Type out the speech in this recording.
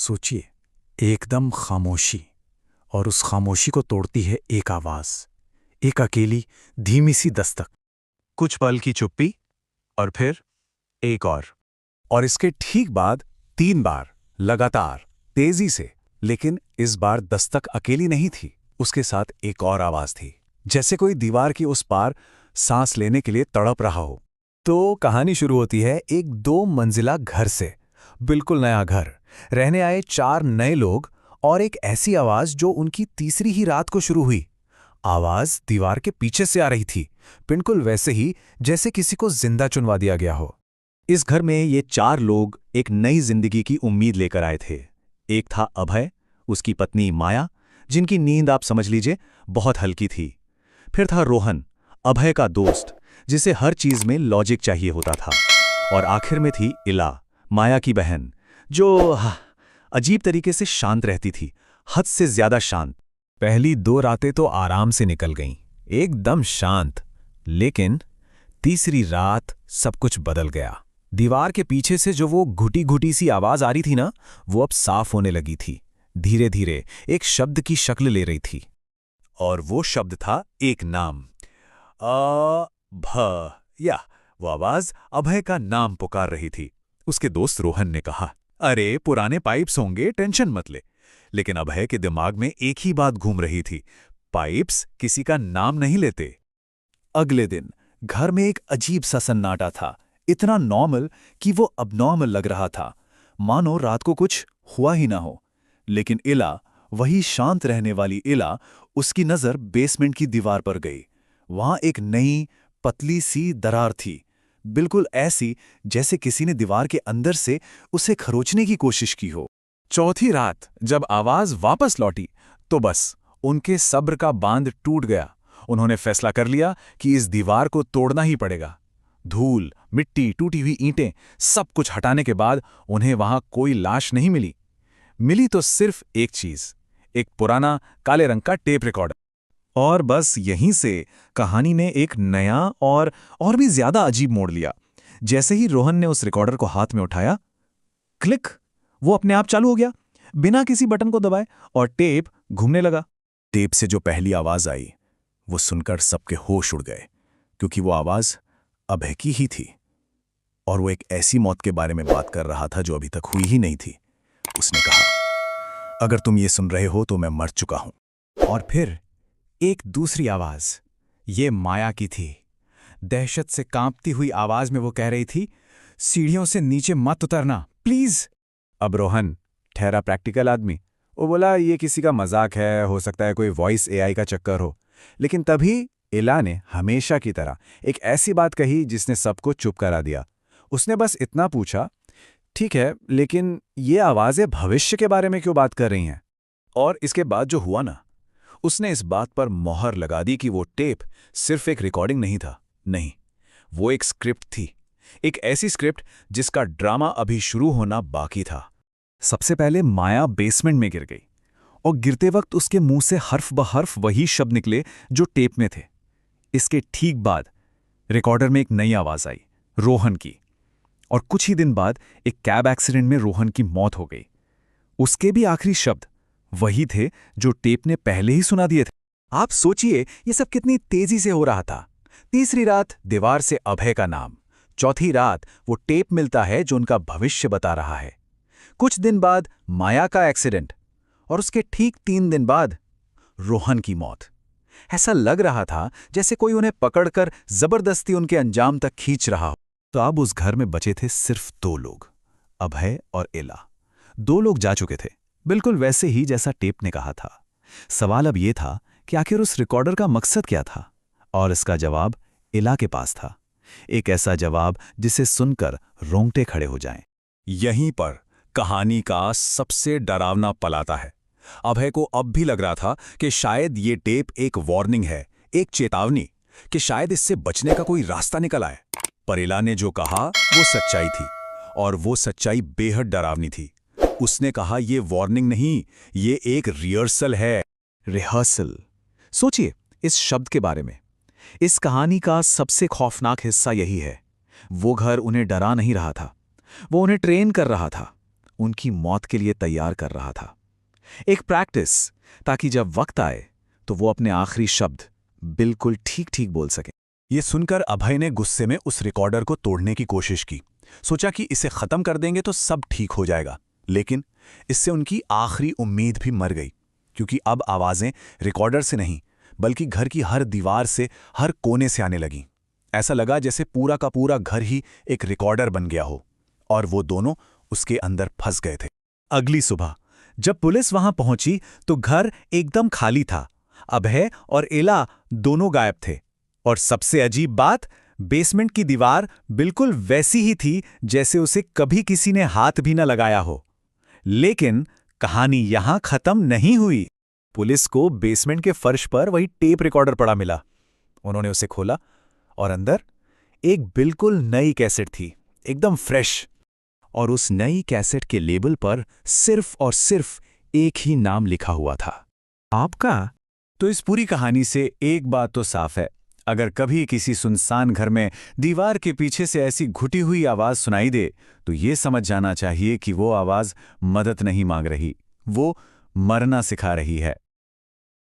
सोचिए, एकदम खामोशी, और उस खामोशी को तोड़ती है एक आवाज, एक अकेली धीमी सी दस्तक। कुछ पल की चुप्पी और फिर एक और इसके ठीक बाद 3 बार लगातार तेजी से। लेकिन इस बार दस्तक अकेली नहीं थी, उसके साथ एक और आवाज थी, जैसे कोई दीवार की उस पार सांस लेने के लिए तड़प रहा हो। तो कहानी शुरू होती है एक 2 मंजिला घर से। बिल्कुल नया घर, रहने आए 4 नए लोग और एक ऐसी आवाज जो उनकी तीसरी ही रात को शुरू हुई। आवाज दीवार के पीछे से आ रही थी, बिल्कुल वैसे ही जैसे किसी को जिंदा चुनवा दिया गया हो। इस घर में ये 4 लोग एक नई जिंदगी की उम्मीद लेकर आए थे। एक था अभय, उसकी पत्नी माया, जिनकी नींद आप समझ लीजिए बहुत हल्की थी। फिर था रोहन, अभय का दोस्त, जिसे हर चीज में लॉजिक चाहिए होता था। और आखिर में थी इला, माया की बहन, जो अजीब तरीके से शांत रहती थी, हद से ज्यादा शांत। पहली 2 रातें तो आराम से निकल गईं, एकदम शांत। लेकिन तीसरी रात सब कुछ बदल गया। दीवार के पीछे से जो वो घुटी घुटी सी आवाज आ रही थी ना, वो अब साफ होने लगी थी। धीरे धीरे एक शब्द की शक्ल ले रही थी। और वो शब्द था एक नाम, या वो आवाज अभय का नाम पुकार रही थी। उसके दोस्त रोहन ने कहा, अरे पुराने पाइप्स होंगे, टेंशन मत ले। लेकिन अभय के दिमाग में एक ही बात घूम रही थी, पाइप्स किसी का नाम नहीं लेते। अगले दिन घर में एक अजीब सा सन्नाटा था, इतना नॉर्मल कि वो अबनॉर्मल लग रहा था, मानो रात को कुछ हुआ ही ना हो। लेकिन इला, वही शांत रहने वाली इला, उसकी नजर बेसमेंट की दीवार पर गई। वहां एक नई पतली सी दरार थी, बिल्कुल ऐसी जैसे किसी ने दीवार के अंदर से उसे खरोचने की कोशिश की हो। चौथी रात जब आवाज वापस लौटी, तो बस उनके सब्र का बांध टूट गया। उन्होंने फैसला कर लिया कि इस दीवार को तोड़ना ही पड़ेगा। धूल, मिट्टी, टूटी हुई ईंटें, सब कुछ हटाने के बाद उन्हें वहां कोई लाश नहीं मिली। मिली तो सिर्फ एक चीज, एक पुराना काले रंग का टेप रिकॉर्डर। और बस यहीं से कहानी ने एक नया और भी ज्यादा अजीब मोड़ लिया। जैसे ही रोहन ने उस रिकॉर्डर को हाथ में उठाया, क्लिक, वो अपने आप चालू हो गया, बिना किसी बटन को दबाए, और टेप घूमने लगा। टेप से जो पहली आवाज आई, वो सुनकर सबके होश उड़ गए, क्योंकि वो आवाज अभय की ही थी। और वो एक ऐसी मौत के बारे में बात कर रहा था जो अभी तक हुई ही नहीं थी। उसने कहा, अगर तुम ये सुन रहे हो तो मैं मर चुका हूं। और फिर एक दूसरी आवाज, ये माया की थी। दहशत से कांपती हुई आवाज में वो कह रही थी, सीढ़ियों से नीचे मत उतरना, प्लीज। अब रोहन ठहरा प्रैक्टिकल आदमी, वो बोला, ये किसी का मजाक है, हो सकता है कोई वॉइस एआई का चक्कर हो। लेकिन तभी इला ने हमेशा की तरह एक ऐसी बात कही जिसने सबको चुप करा दिया। उसने बस इतना पूछा, ठीक है, लेकिन ये आवाजें भविष्य के बारे में क्यों बात कर रही हैं? और इसके बाद जो हुआ ना, उसने इस बात पर मोहर लगा दी कि वो टेप सिर्फ एक रिकॉर्डिंग नहीं था। नहीं, वो एक स्क्रिप्ट थी, एक ऐसी स्क्रिप्ट जिसका ड्रामा अभी शुरू होना बाकी था। सबसे पहले माया बेसमेंट में गिर गई, और गिरते वक्त उसके मुंह से हर्फ ब हर्फ वही शब्द निकले जो टेप में थे। इसके ठीक बाद रिकॉर्डर में एक नई आवाज आई, रोहन की। और कुछ ही दिन बाद एक कैब एक्सीडेंट में रोहन की मौत हो गई। उसके भी आखिरी शब्द वही थे जो टेप ने पहले ही सुना दिए थे। आप सोचिए ये सब कितनी तेजी से हो रहा था। तीसरी रात दीवार से अभय का नाम, चौथी रात वो टेप मिलता है जो उनका भविष्य बता रहा है। कुछ दिन बाद माया का एक्सीडेंट, और उसके ठीक 3 दिन बाद रोहन की मौत। ऐसा लग रहा था जैसे कोई उन्हें पकड़कर जबरदस्ती उनके अंजाम तक खींच रहा हो। तो अब उस घर में बचे थे सिर्फ 2 लोग, अभय और इला। 2 लोग जा चुके थे, बिल्कुल वैसे ही जैसा टेप ने कहा था। सवाल अब यह था कि आखिर उस रिकॉर्डर का मकसद क्या था? और इसका जवाब इला के पास था। एक ऐसा जवाब जिसे सुनकर रोंगटे खड़े हो जाएं। यहीं पर कहानी का सबसे डरावना पल आता है। अभय को अब भी लग रहा था कि शायद ये टेप एक वार्निंग है, एक चेतावनी, कि शायद इससे बचने का कोई रास्ता निकल आए। पर इला ने जो कहा वो सच्चाई थी, और वो सच्चाई बेहद डरावनी थी। उसने कहा, ये वार्निंग नहीं, ये एक रिहर्सल है। रिहर्सल, सोचिए इस शब्द के बारे में। इस कहानी का सबसे खौफनाक हिस्सा यही है। वो घर उन्हें डरा नहीं रहा था, वो उन्हें ट्रेन कर रहा था। उनकी मौत के लिए तैयार कर रहा था। एक प्रैक्टिस, ताकि जब वक्त आए तो वो अपने आखिरी शब्द बिल्कुल ठीक ठीक बोल सके। ये सुनकर अभय ने गुस्से में उस रिकॉर्डर को तोड़ने की कोशिश की। सोचा कि इसे खत्म कर देंगे तो सब ठीक हो जाएगा, लेकिन इससे उनकी आखिरी उम्मीद भी मर गई, क्योंकि अब आवाजें रिकॉर्डर से नहीं बल्कि घर की हर दीवार से, हर कोने से आने लगीं। ऐसा लगा जैसे पूरा का पूरा घर ही एक रिकॉर्डर बन गया हो और वो दोनों उसके अंदर फंस गए थे। अगली सुबह जब पुलिस वहां पहुंची तो घर एकदम खाली था। अभय और एला दोनों गायब थे, और सबसे अजीब बात, बेसमेंट की दीवार बिल्कुल वैसी ही थी जैसे उसे कभी किसी ने हाथ भी न लगाया हो। लेकिन कहानी यहां खत्म नहीं हुई। पुलिस को बेसमेंट के फर्श पर वही टेप रिकॉर्डर पड़ा मिला। उन्होंने उसे खोला और अंदर एक बिल्कुल नई कैसेट थी, एकदम फ्रेश। और उस नई कैसेट के लेबल पर सिर्फ और सिर्फ एक ही नाम लिखा हुआ था, आपका। तो इस पूरी कहानी से एक बात तो साफ है, अगर कभी किसी सुनसान घर में दीवार के पीछे से ऐसी घुटी हुई आवाज सुनाई दे तो ये समझ जाना चाहिए कि वो आवाज मदद नहीं मांग रही, वो मरना सिखा रही है।